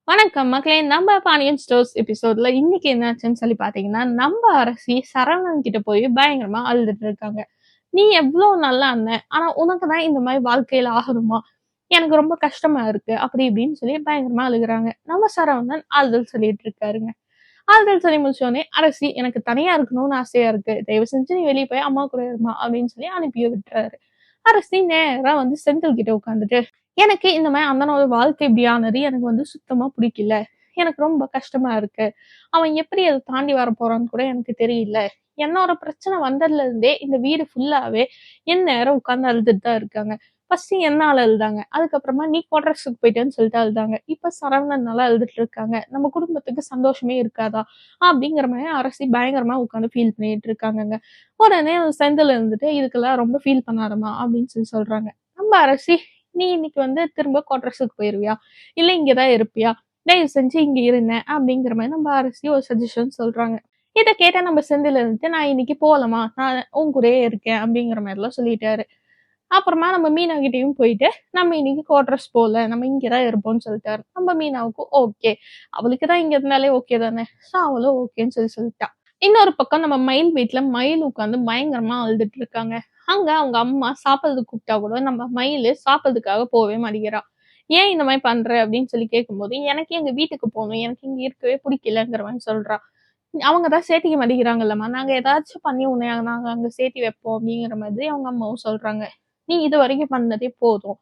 வணக்கம் மக்களே! நம்ம பாண்டியன் ஸ்டோர்ஸ் எபிசோட்ல இன்னைக்கு என்னாச்சுன்னு சொல்லி பார்த்தீங்கன்னா, நம்ம அரசி சரவணன் கிட்ட போய் பயங்கரமா அழுதுட்டு இருக்காங்க. "நீ எவ்ளோ நல்ல அண்ணன். ஆனா உனக்கு தான் இந்த மாரி வாழ்க்கையில ஆகணுமா? எனக்கு ரொம்ப கஷ்டமா இருக்கு." அப்படி இப்படின்னு சொல்லி பயங்கரமா அழுகுறாங்க. நம்ம சரவணன் ஆறுதல் சொல்லிட்டு இருக்காருங்க. ஆறுதல் சொல்லி முடிச்சோனே, "அரசி எனக்கு தனியா இருக்கணும்னு ஆசையா இருக்கு. தயவு செஞ்சு நீ வெளிய போய் அம்மா கூட இரும்மா." அப்படின்னு சொல்லி அனுப்பி விட்டுறாரு. அரசி நேரா வந்து செந்தில் கிட்ட உட்காந்துட்டு, எனக்கு இந்த மாரி அண்ணனோட வாழ்க்கை இப்படி ஆனது எனக்கு வந்து சுத்தமா பிடிக்கல. எனக்கு ரொம்ப கஷ்டமா இருக்கு. அவன் எப்படி அத தாண்டி வரப்போறான்னு கூட எனக்கு தெரியல. என்னோட பிரச்சனை வந்ததுல இருந்தே இந்த வீடு ஃபுல்லாவே எந்நேரம் உட்கார்ந்து அழுதுட்டு தான் இருக்காங்க. ஃபர்ஸ்ட் என்னால அழுதாங்க. அதுக்கப்புறமா நீ குவார்டர்ஸ்க்கு போயிட்டேன்னு சொல்லிட்டு அழுதாங்க. இப்ப சரவணன்னால அழுதுட்டு இருக்காங்க. நம்ம குடும்பத்துக்கு சந்தோஷமே இருக்காதா? அப்படிங்கிற மாரி அரசி பயங்கரமா உட்கார்ந்து ஃபீல் பண்ணிட்டு இருக்காங்கங்க. உடனே செந்தில் இருந்துட்டு இதுக்கெல்லாம் ரொம்ப ஃபீல் பண்ணாதம்மா அப்படின்னு சொல்லி சொல்றாங்க. நம்ம அரசி நீ இன்னைக்கு வந்து திரும்ப குவார்டர்ஸுக்கு போயிருவியா? இல்ல இங்க தான் இருப்பியா? தயவு செஞ்சு இங்க இருங்க அப்படிங்கிற மாரி நம்ம அரசி ஒரு சஜஷன் சொல்றாங்க. இத கேட்ட நம்ம செந்தில் இருந்துட்டு, நான் இன்னைக்கு போலம்மா. நான் உன் கூடயே இருக்கேன் அப்படிங்கிற மாரிலாம் சொல்லிட்டாரு. அப்புறமா நம்ம மீனா கிட்டயும் போயிட்டு, நம்ம இன்னைக்கு குவார்டர்ஸ் போல. நம்ம இங்க தான் இருப்போம்ன்னு சொல்லிட்டாரு. நம்ம மீனாவுக்கும் ஓகே. அவளுக்கு தான் இங்க இருந்தாலே ஓகே தானே. ஸோ அவளும் ஓகேன்னு சொல்லிட்டா. இன்னொரு பக்கம் நம்ம மயில் வீட்ல மயில் உட்காந்து பயங்கரமா அழுதுட்டு இருக்காங்க. அங்க அவங்க அம்மா சாப்பிடுறதுக்கு கூப்பிட்டா கூட நம்ம மயிலு சாப்பிடுறதுக்காக போவே மாட்டேங்கிறா. "ஏன் இந்த மாரி பண்ற?" அப்படின்னு சொல்லி கேட்கும்போது, "எனக்கு எங்க வீட்டுக்கு போணும். எனக்கு இங்க இருக்கவே புடிக்கலங்கிற" மாரி சொல்றா. அவங்க தான் சேர்த்திக்க மாட்டேங்கிறாங்கல்லம்மா. நாங்க ஏதாச்சும் பண்ணி உன்னைய நாங்க அங்க சேர்த்தி வைப்போம் அப்படிங்கிற மாதிரி அவங்க அம்மாவும் சொல்றாங்க. "நீ இதுவரைக்கும் பண்ணதே போதும்.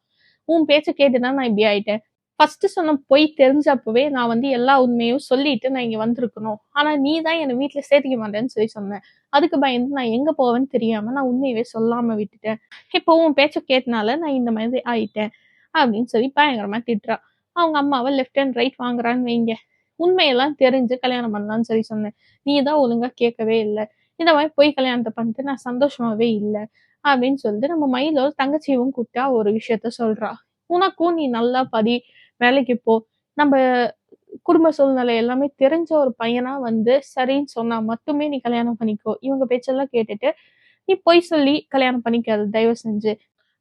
உன் பேச்ச கேட்டு தான் நான் இப்படி ஆயிட்டேன். ஃபர்ஸ்ட்டு சொன்ன பொய் தெரிஞ்சப்பவே நான் வந்து எல்லா உண்மையும் சொல்லிட்டு நான் இங்க வந்திருக்கணும். ஆனா நீ தான் என்ன வீட்ல சேர்த்துக்க மாட்டேன்னு சொல்லி சொன்ன. அதுக்கு பயந்து நான் எங்க போவேன்னு தெரியாம நான் உண்மையவே சொல்லாம விட்டுட்டேன். இப்போ உன் பேச்ச கேட்டனால நான் இந்த மாதிரி ஆயிட்டேன்." அப்படின்னு சொல்லி பயங்கரமா திட்டுறா. அவங்க அம்மாவ லெஃப்ட் அண்ட் ரைட் வாங்குறான்னு வைங்க. உண்மையெல்லாம் தெரிஞ்சு கல்யாணம் பண்ணலான்னு சொல்லி சொன்னேன். நீ தான் ஒழுங்கா கேட்கவே இல்ல. இந்த மாரி பொய் கல்யாணத்த பண்ணிட்டு நான் சந்தோஷமாவே இல்ல. அப்படின்னு சொல்லிட்டு நம்ம மயிலோட தங்கச்சியவும் கூப்பிட்டா ஒரு விஷயத்த சொல்றா. உனக்கும் நீ நல்லா படி, வேலைக்கு போ. நம்ப குடும்ப சூழ்நிலை எல்லாமே தெரிஞ்ச ஒரு பையனா வந்து சரின்னு சொன்னா மட்டுமே நீ கல்யாணம் பண்ணிக்கோ. இவங்க பேச்செல்லாம் கேட்டுட்டு, நீ பொய் சொல்லி கல்யாணம் பண்ணிக்காத தயவு செஞ்சு.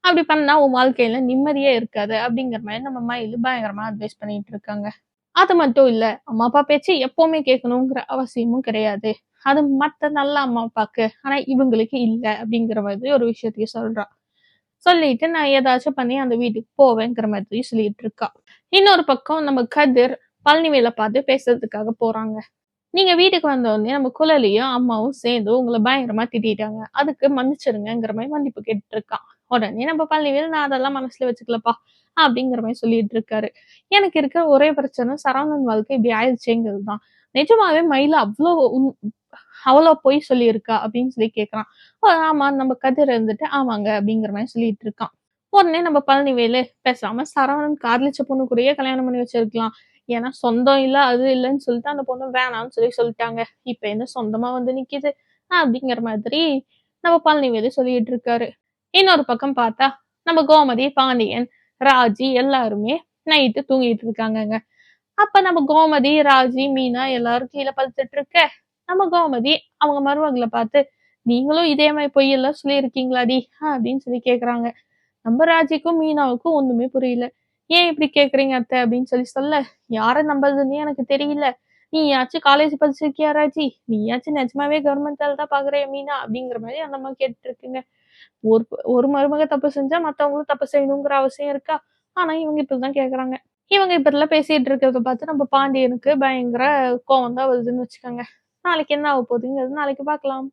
அப்படி பண்ணா உன் வாழ்க்கையில நிம்மதியே இருக்காது. அப்படிங்கிற மாரி நம்ம மயிலு பயங்கரமா அட்வைஸ் பண்ணிட்டு இருக்காங்க. அது மட்டும் இல்ல. அம்மா, அப்பா பேச்சு எப்பவுமே கேட்கணுங்கிற அவசியமும் கிடையாது. அது மத்த நல்ல அம்மா, அப்பாக்கு. ஆனா இவங்களுக்கு இல்ல அப்படிங்கிற மாதிரி ஒரு விஷயத்தையும் சொல்றா. சொல்லிட்டு நான் ஏதாச்சும் பண்ணி அந்த வீட்டுக்கு போவேங்கிற மாதிரி சொல்லிட்டு இருக்கா. இன்னொரு பக்கம் நம்ம கதிர் பழனிவேல பார்த்து பேசுறதுக்காக போறாங்க. நீங்க வீட்டுக்கு வந்த உடனே நம்ம குழலியும், அம்மாவும் சேர்ந்து உங்கள பயங்கரமா திட்டிட்டாங்க. அதுக்கு மன்னிச்சிருங்கங்கிற மாரி மன்னிப்பு கேட்டுட்டு இருக்கான். உடனே நம்ம பழனிவேல் நான் அதெல்லாம் மனசுல வச்சுக்கலப்பா அப்படிங்கிற மாரி சொல்லிட்டு இருக்காரு. எனக்கு இருக்க ஒரே பிரச்சனை சரவணன் வாழ்க்கை இப்படி ஆயிடுச்சேங்கிறது தான். நிஜமாவே மயிலு அவ்வளோ பொய் சொல்லியிருக்கா அப்படின்னு சொல்லி கேட்கறான். ஆமா நம்ம கதிர் இருந்துட்டு ஆமாங்க அப்படிங்கிற மாரி சொல்லிட்டு இருக்கான். உடனே நம்ம பழனிவேலு பேசாம சரவணன் காதலிச்ச பொண்ணு கூடயே கல்யாணம் பண்ணி வச்சிருக்கலாம். ஏன்னா சொந்தம் இல்ல, அது இல்லன்னு சொல்லிட்டு அந்த பொண்ணு வேணாம்னு சொல்லிட்டாங்க. இப்ப என்ன சொந்தமா வந்து நிக்குது? அப்படிங்கிற மாதிரி நம்ம பழனிவேலு சொல்லிட்டு இருக்காரு. இன்னொரு பக்கம் பார்த்தா, நம்ம கோமதி, பாண்டியன், ராஜி எல்லாருமே நைட்டு தூங்கிட்டு இருக்காங்கங்க. அப்ப நம்ம கோமதி, ராஜி, மீனா எல்லாரும் கீழ படுத்துட்டு இருக்க, நம்ம கோமதி அவங்க மருமகள பார்த்து, "நீங்களும் இதே மாரி பொய்யெல்லாம் சொல்லியிருக்கீங்களாடி?" அப்படின்னு சொல்லி கேட்கறாங்க. நம்ம ராஜிக்கும், மீனாவுக்கும் ஒண்ணுமே புரியல. "ஏன் இப்படி கேட்கிறீங்க அத்த?" அப்படின்னு சொல்ல, "யார நம்புறதுன்னே எனக்கு தெரியல. நீயாச்சும் காலேஜ் படிச்சிருக்கியா ராஜி? நீயாச்சும் நிஜமாவே கவர்மெண்ட் வேல தான் பார்க்குறியா மீனா?" அப்படிங்கிற மாரி அந்த அம்மா கேட்டுட்டு இருக்குங்க. ஒரு ஒரு மருமக தப்பு செஞ்சா மத்தவங்களும் தப்பு செய்யணுங்கிற அவசியம் இருக்கா? ஆனா இவங்க இப்படிதான் கேட்கறாங்க. இவங்க இப்படிலாம் பேசிட்டு இருக்கிறத பார்த்து நம்ம பாண்டியனுக்கு பயங்கர கோவம் தான் வருதுன்னு வச்சுக்கோங்க. நாளைக்கு என்ன ஆக போகுதுங்கிறது நாளைக்கு பார்க்கலாம்.